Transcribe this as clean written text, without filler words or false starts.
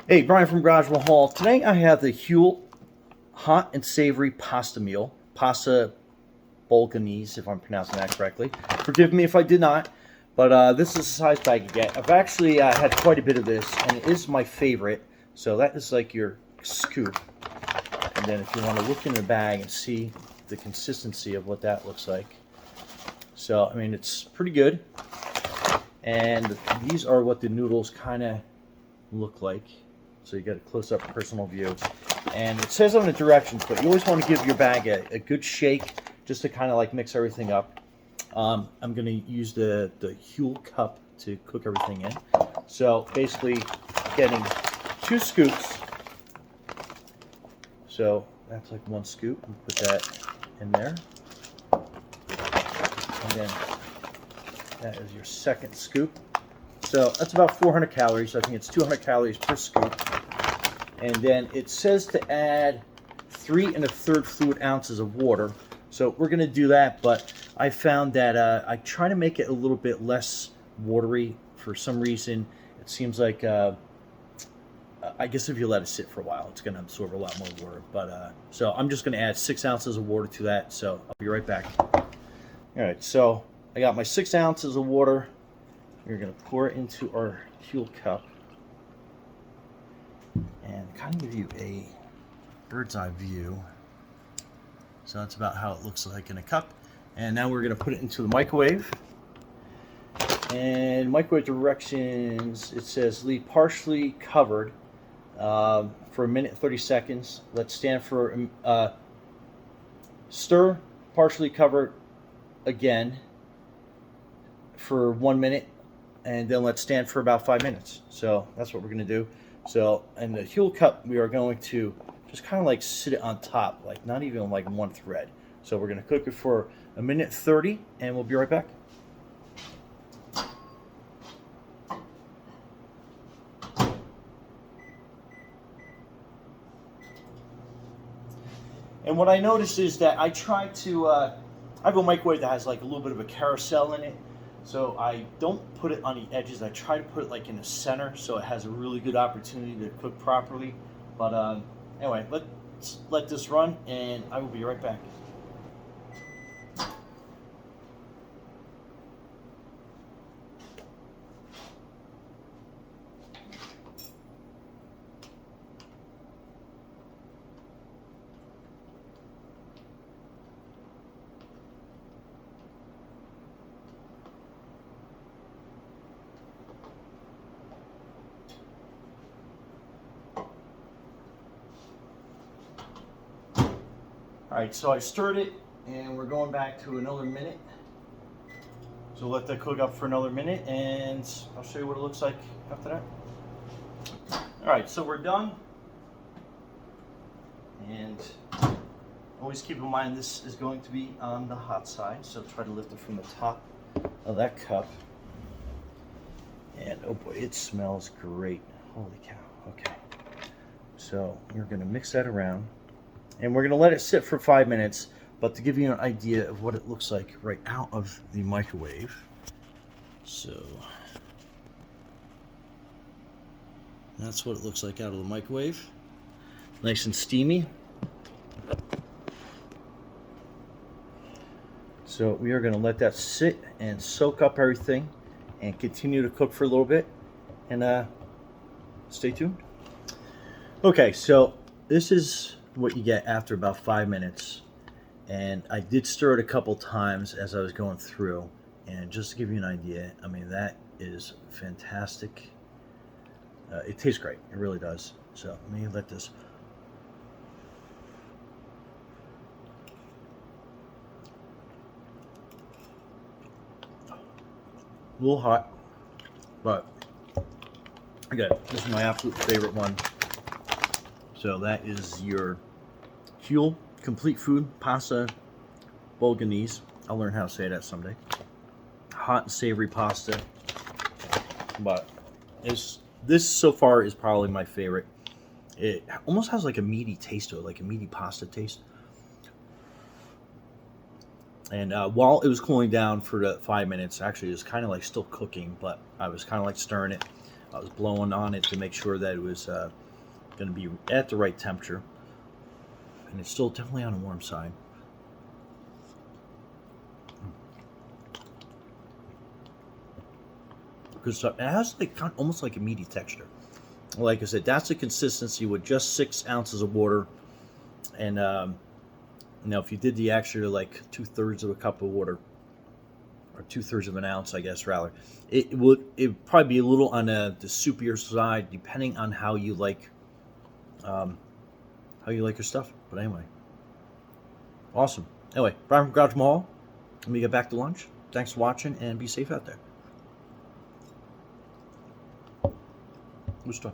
Hey, Brian from Garage Mahal. Today I have the Huel hot and savory pasta meal, pasta Bolognese, if I'm pronouncing that correctly. Forgive me if I did not, but this is the size bag you get. I've actually had quite a bit of this, and it is my favorite. So that is like your scoop. And then if you want to look in the bag and see the consistency of what that looks like. So, I mean, it's pretty good. And these are what the noodles kind of look like. So you get a close-up personal view. And it says on the directions, but you always want to give your bag a good shake just to kind of like mix everything up. I'm going to use the Huel cup to cook everything in. So basically getting 2 scoops. So that's like 1 scoop. Put that in there. And then that is your second scoop. So that's about 400 calories. I think it's 200 calories per scoop. And then it says to add 3 1/3 fluid ounces of water. So we're going to do that, but I found that I try to make it a little bit less watery. For some reason, it seems like, I guess if you let it sit for a while, it's going to absorb a lot more water. But so I'm just going to add 6 ounces of water to that. So I'll be right back. All right, so I got my 6 ounces of water. We're going to pour it into our Huel cup and kind of give you a bird's eye view. So that's about how it looks like in a cup. And now we're going to put it into the microwave. And microwave directions, it says leave partially covered for 1 minute 30 seconds. Let stand for stir, partially covered again for 1 minute, and then let stand for about 5 minutes. So that's what we're going to do. So in the Huel cup, we are going to just kind of like sit it on top, like not even like one thread. So we're going to cook it for 1 minute 30, and we'll be right back. And what I noticed is that I try to, I have a microwave that has like a little bit of a carousel in it. So I don't put it on the edges. I try to put it like in the center so it has a really good opportunity to cook properly. But anyway, let's let this run and I will be right back. All right, so I stirred it and we're going back to another minute. So let that cook up for another minute and I'll show you what it looks like after that. All right, so we're done. And always keep in mind this is going to be on the hot side, so try to lift it from the top of that cup. And oh boy, it smells great. Holy cow. Okay. So we're going to mix that around. And we're going to let it sit for 5 minutes, but to give you an idea of what it looks like right out of the microwave. So that's what it looks like out of the microwave. Nice and steamy. So we are going to let that sit and soak up everything and continue to cook for a little bit. And stay tuned. Okay, so this is what you get after about 5 minutes. And I did stir it a couple times as I was going through. And just to give you an idea, I mean, that is fantastic. It tastes great. It really does. So let me let this. A little hot, but again, this is my absolute favorite one. So that is your Huel complete food pasta Bolognese. I'll learn how to say that someday. Hot and savory pasta, but this so far is probably my favorite. It almost has like a meaty taste to it, like a meaty pasta taste. And while it was cooling down for the 5 minutes, actually it was kind of like still cooking, but I was kind of like stirring it. I was blowing on it to make sure that it was going to be at the right temperature, and it's still definitely on the warm side. Good stuff. It has like almost like a meaty texture. Like I said, that's the consistency with just 6 ounces of water, and if you did the extra, like 2/3 of a cup of water, or 2/3 of an ounce, I guess rather, it would probably be a little on the soupier side, depending on how you like your stuff. But anyway, awesome. Anyway, Brian from Garage Mall. Let me get back to lunch. Thanks for watching, and be safe out there. Good stuff.